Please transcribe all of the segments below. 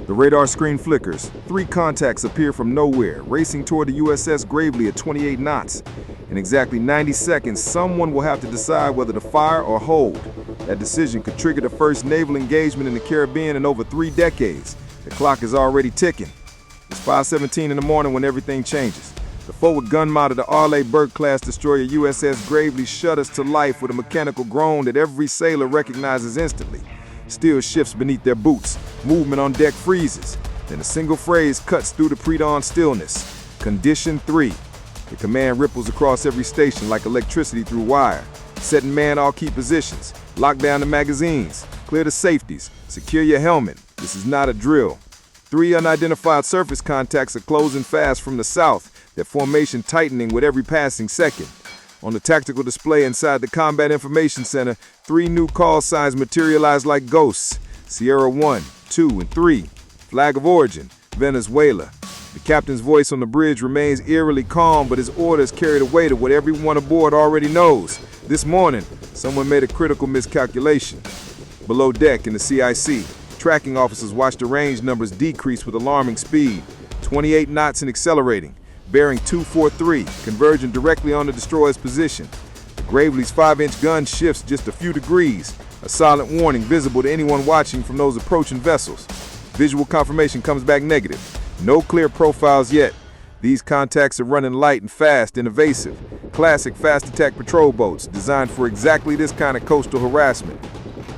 The radar screen flickers. 3 contacts appear from nowhere, racing toward the USS Gravely at 28 knots. In exactly 90 seconds, someone will have to decide whether to fire or hold. That decision could trigger the first naval engagement in the Caribbean in over 3 decades. The clock is already ticking. It's 5:17 in the morning when everything changes. The forward gun mount of the Arleigh Burke-class destroyer USS Gravely shudders to life with a mechanical groan that every sailor recognizes instantly. Steel shifts beneath their boots. Movement on deck freezes. Then a single phrase cuts through the pre-dawn stillness. Condition 3. The command ripples across every station like electricity through wire. Set and man all key positions. Lock down the magazines. Clear the safeties. Secure your helmet. This is not a drill. 3 unidentified surface contacts are closing fast from the south, their formation tightening with every passing second. On the tactical display inside the Combat Information Center, 3 new call signs materialize like ghosts. Sierra 1, 2, and 3. Flag of origin, Venezuela. The captain's voice on the bridge remains eerily calm, but his orders carried a weight of what everyone aboard already knows. This morning, someone made a critical miscalculation. Below deck in the CIC, tracking officers watched the range numbers decrease with alarming speed. 28 knots and accelerating. Bearing 243, converging directly on the destroyer's position. The Gravely's 5-inch gun shifts just a few degrees, a silent warning visible to anyone watching from those approaching vessels. Visual confirmation comes back negative. No clear profiles yet. These contacts are running light and fast and evasive. Classic fast attack patrol boats designed for exactly this kind of coastal harassment.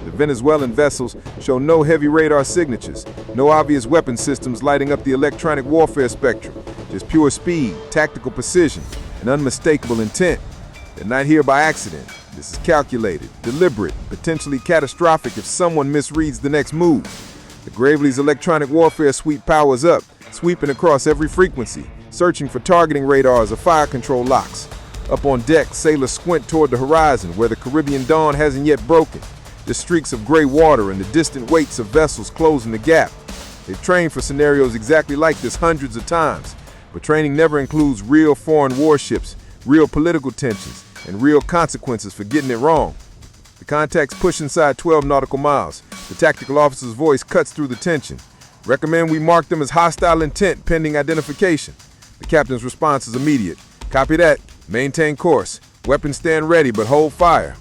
The Venezuelan vessels show no heavy radar signatures, no obvious weapon systems lighting up the electronic warfare spectrum. Just pure speed, tactical precision, and unmistakable intent. They're not here by accident. This is calculated, deliberate, potentially catastrophic if someone misreads the next move. The Gravely's electronic warfare suite powers up, sweeping across every frequency, searching for targeting radars or fire control locks. Up on deck, sailors squint toward the horizon where the Caribbean dawn hasn't yet broken. The streaks of gray water and the distant weights of vessels closing the gap. They've trained for scenarios exactly like this hundreds of times, but training never includes real foreign warships, real political tensions, and real consequences for getting it wrong. The contacts push inside 12 nautical miles. The tactical officer's voice cuts through the tension. Recommend we mark them as hostile intent pending identification. The captain's response is immediate. Copy that. Maintain course. Weapons stand ready, but hold fire.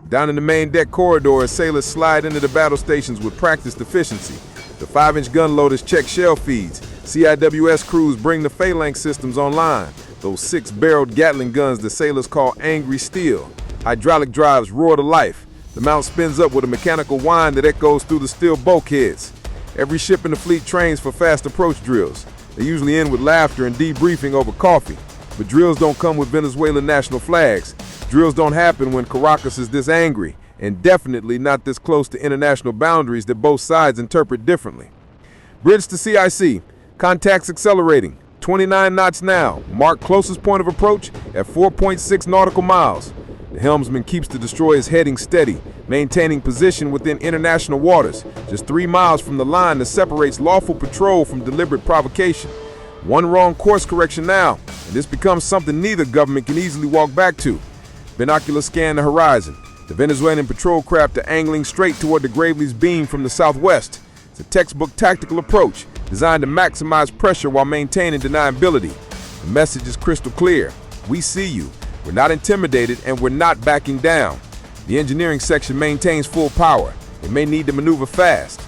Down in the main deck corridor, sailors slide into the battle stations with practiced efficiency. The 5-inch gun loaders check shell feeds. CIWS crews bring the phalanx systems online. Those 6-barreled Gatling guns the sailors call Angry Steel. Hydraulic drives roar to life. The mount spins up with a mechanical whine that echoes through the steel bulkheads. Every ship in the fleet trains for fast approach drills. They usually end with laughter and debriefing over coffee. But drills don't come with Venezuelan national flags. Drills don't happen when Caracas is this angry, and definitely not this close to international boundaries that both sides interpret differently. Bridge to CIC. Contacts accelerating. 29 knots now. Mark closest point of approach at 4.6 nautical miles. The helmsman keeps the destroyer's heading steady, maintaining position within international waters, just 3 miles from the line that separates lawful patrol from deliberate provocation. One wrong course correction now, and this becomes something neither government can easily walk back to. Binoculars scan the horizon. The Venezuelan patrol craft are angling straight toward the Gravely's beam from the southwest. It's a textbook tactical approach designed to maximize pressure while maintaining deniability. The message is crystal clear. We see you. We're not intimidated, and we're not backing down. The engineering section maintains full power. It may need to maneuver fast.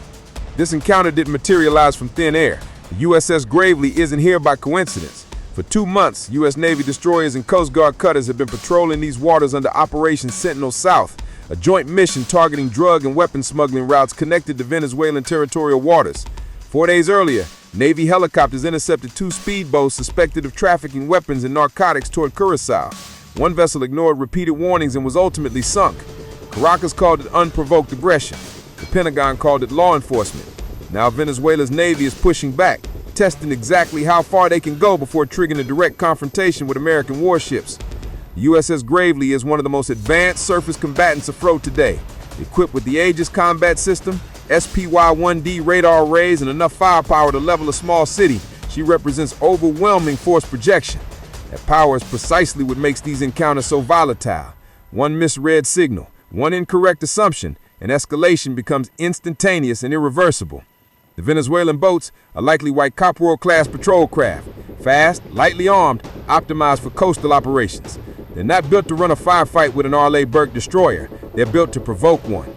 This encounter didn't materialize from thin air. The USS Gravely isn't here by coincidence. For 2 months, U.S. Navy destroyers and Coast Guard cutters have been patrolling these waters under Operation Sentinel South, a joint mission targeting drug and weapon smuggling routes connected to Venezuelan territorial waters. 4 days earlier, Navy helicopters intercepted 2 speedboats suspected of trafficking weapons and narcotics toward Curacao. One vessel ignored repeated warnings and was ultimately sunk. Caracas called it unprovoked aggression. The Pentagon called it law enforcement. Now Venezuela's Navy is pushing back, testing exactly how far they can go before triggering a direct confrontation with American warships. The USS Gravely is one of the most advanced surface combatants afloat today. Equipped with the Aegis combat system, SPY-1D radar arrays, and enough firepower to level a small city, she represents overwhelming force projection. That power is precisely what makes these encounters so volatile. One misread signal, one incorrect assumption, and escalation becomes instantaneous and irreversible. The Venezuelan boats are likely white Caporal-class patrol craft, fast, lightly armed, optimized for coastal operations. They're not built to run a firefight with an Arleigh-Burke destroyer. They're built to provoke one.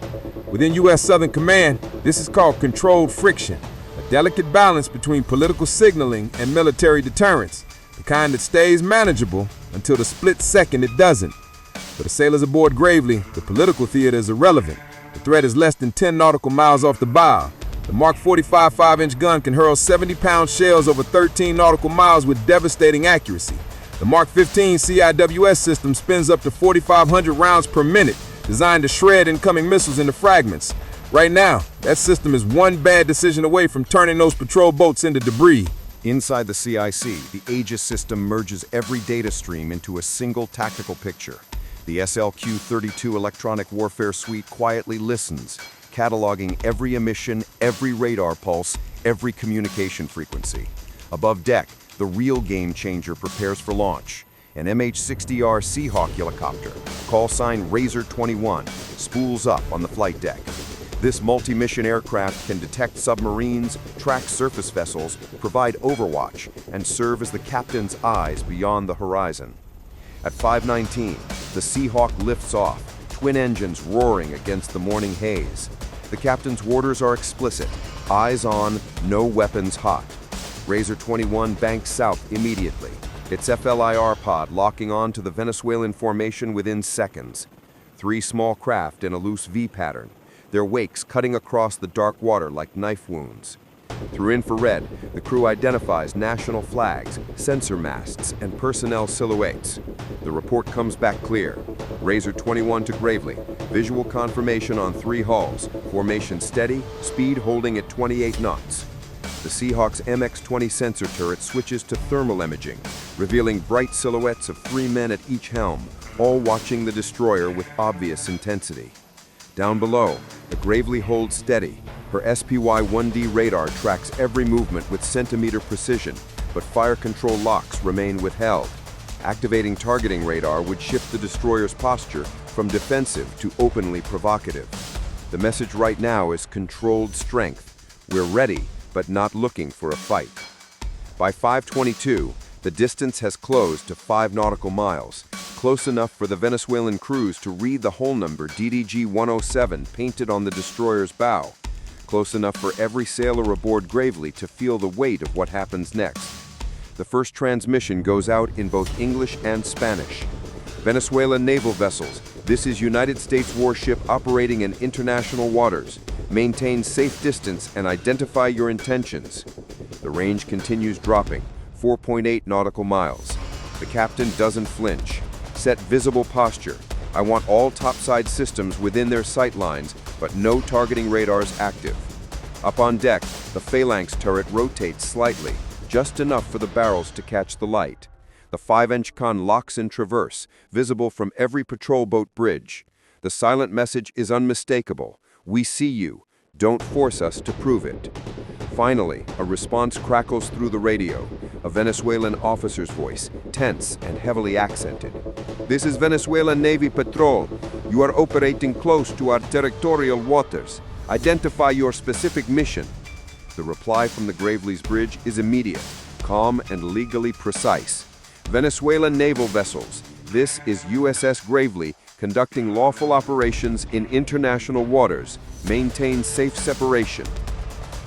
Within U.S. Southern Command, this is called controlled friction, a delicate balance between political signaling and military deterrence, the kind that stays manageable until the split second it doesn't. For the sailors aboard Gravely, the political theater is irrelevant. The threat is less than 10 nautical miles off the bow. The Mark 45 5-inch gun can hurl 70-pound shells over 13 nautical miles with devastating accuracy. The Mark 15 CIWS system spins up to 4,500 rounds per minute, designed to shred incoming missiles into fragments. Right now, that system is one bad decision away from turning those patrol boats into debris. Inside the CIC, the Aegis system merges every data stream into a single tactical picture. The SLQ-32 electronic warfare suite quietly listens, cataloging every emission, every radar pulse, every communication frequency. Above deck, the real game changer prepares for launch. An MH-60R Seahawk helicopter, call sign Razor 21, spools up on the flight deck. This multi-mission aircraft can detect submarines, track surface vessels, provide overwatch, and serve as the captain's eyes beyond the horizon. At 5:19, the Seahawk lifts off, twin engines roaring against the morning haze. The captain's orders are explicit: eyes on, no weapons hot. Razor 21 banks south immediately, its FLIR pod locking on to the Venezuelan formation within seconds. 3 small craft in a loose V pattern, their wakes cutting across the dark water like knife wounds. Through infrared, the crew identifies national flags, sensor masts, and personnel silhouettes. The report comes back clear. Razor 21 to Gravely, visual confirmation on 3 hulls, formation steady, speed holding at 28 knots. The Seahawk's MX-20 sensor turret switches to thermal imaging, revealing bright silhouettes of 3 men at each helm, all watching the destroyer with obvious intensity. Down below, the Gravely holds steady. Her SPY-1D radar tracks every movement with centimeter precision, but fire control locks remain withheld. Activating targeting radar would shift the destroyer's posture from defensive to openly provocative. The message right now is controlled strength. We're ready, but not looking for a fight. By 5:22, the distance has closed to 5 nautical miles, close enough for the Venezuelan crews to read the hull number DDG-107 painted on the destroyer's bow, close enough for every sailor aboard Gravely to feel the weight of what happens next. The first transmission goes out in both English and Spanish. Venezuela naval vessels, this is United States warship operating in international waters. Maintain safe distance and identify your intentions. The range continues dropping, 4.8 nautical miles. The captain doesn't flinch. Set visible posture. I want all topside systems within their sight lines, but no targeting radars active. Up on deck, the phalanx turret rotates slightly, just enough for the barrels to catch the light. The 5-inch con locks in traverse, visible from every patrol boat bridge. The silent message is unmistakable. We see you. Don't force us to prove it. Finally, a response crackles through the radio, a Venezuelan officer's voice, tense and heavily accented. This is Venezuela Navy Patrol. You are operating close to our territorial waters. Identify your specific mission. The reply from the Gravely's bridge is immediate, calm and legally precise. Venezuelan naval vessels. This is USS Gravely, conducting lawful operations in international waters. Maintain safe separation.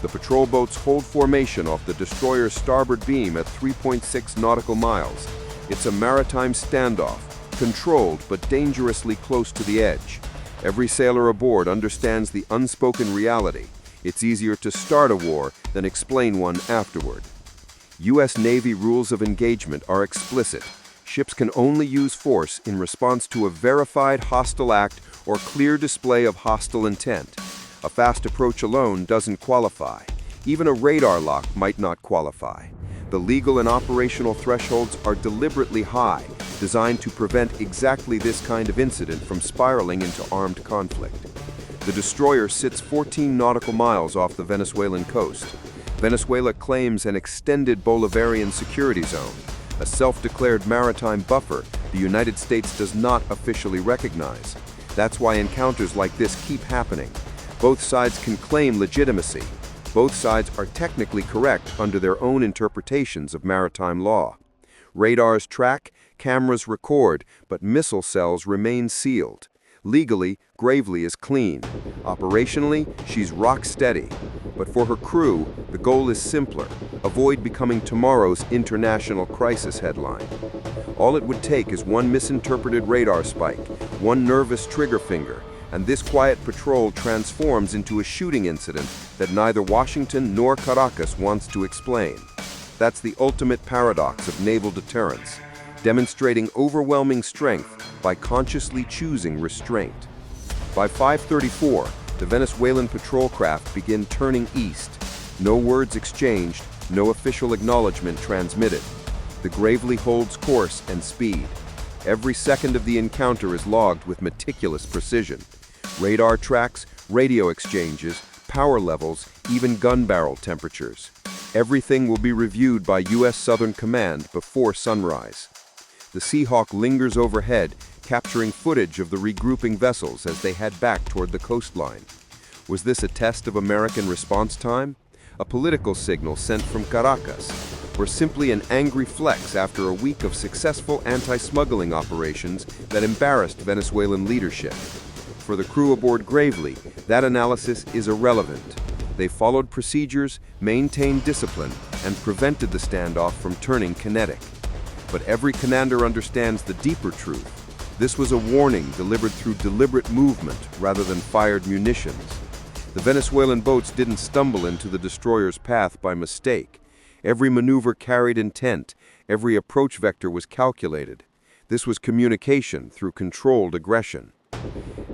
The patrol boats hold formation off the destroyer's starboard beam at 3.6 nautical miles. It's a maritime standoff, controlled but dangerously close to the edge. Every sailor aboard understands the unspoken reality. It's easier to start a war than explain one afterward. U.S. Navy rules of engagement are explicit. Ships can only use force in response to a verified hostile act or clear display of hostile intent. A fast approach alone doesn't qualify. Even a radar lock might not qualify. The legal and operational thresholds are deliberately high, designed to prevent exactly this kind of incident from spiraling into armed conflict. The destroyer sits 14 nautical miles off the Venezuelan coast. Venezuela claims an extended Bolivarian security zone, a self-declared maritime buffer the United States does not officially recognize. That's why encounters like this keep happening. Both sides can claim legitimacy. Both sides are technically correct under their own interpretations of maritime law. Radars track, cameras record, but missile cells remain sealed. Legally, Gravely is clean. Operationally, she's rock steady. But for her crew, the goal is simpler: avoid becoming tomorrow's international crisis headline. All it would take is one misinterpreted radar spike, one nervous trigger finger, and this quiet patrol transforms into a shooting incident that neither Washington nor Caracas wants to explain. That's the ultimate paradox of naval deterrence, demonstrating overwhelming strength by consciously choosing restraint. By 5:34, the Venezuelan patrol craft begin turning east. No words exchanged, no official acknowledgement transmitted. The Gravely holds course and speed. Every second of the encounter is logged with meticulous precision. Radar tracks, radio exchanges, power levels, even gun barrel temperatures. Everything will be reviewed by U.S. Southern Command before sunrise. The Seahawk lingers overhead, capturing footage of the regrouping vessels as they head back toward the coastline. Was this a test of American response time? A political signal sent from Caracas? Or simply an angry flex after a week of successful anti-smuggling operations that embarrassed Venezuelan leadership? For the crew aboard Gravely, that analysis is irrelevant. They followed procedures, maintained discipline, and prevented the standoff from turning kinetic. But every commander understands the deeper truth. This was a warning delivered through deliberate movement rather than fired munitions. The Venezuelan boats didn't stumble into the destroyer's path by mistake. Every maneuver carried intent, every approach vector was calculated. This was communication through controlled aggression.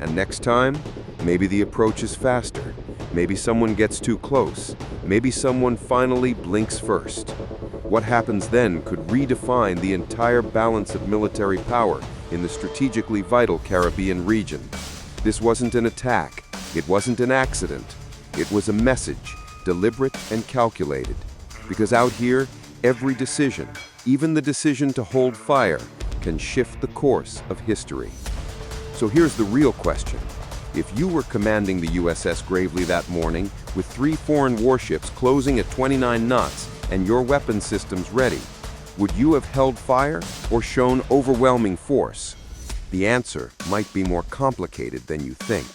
And next time, maybe the approach is faster. Maybe someone gets too close. Maybe someone finally blinks first. What happens then could redefine the entire balance of military power in the strategically vital Caribbean region. This wasn't an attack. It wasn't an accident. It was a message, deliberate and calculated. Because out here, every decision, even the decision to hold fire, can shift the course of history. So here's the real question. If you were commanding the USS Gravely that morning, with 3 foreign warships closing at 29 knots and your weapon systems ready, would you have held fire or shown overwhelming force? The answer might be more complicated than you think.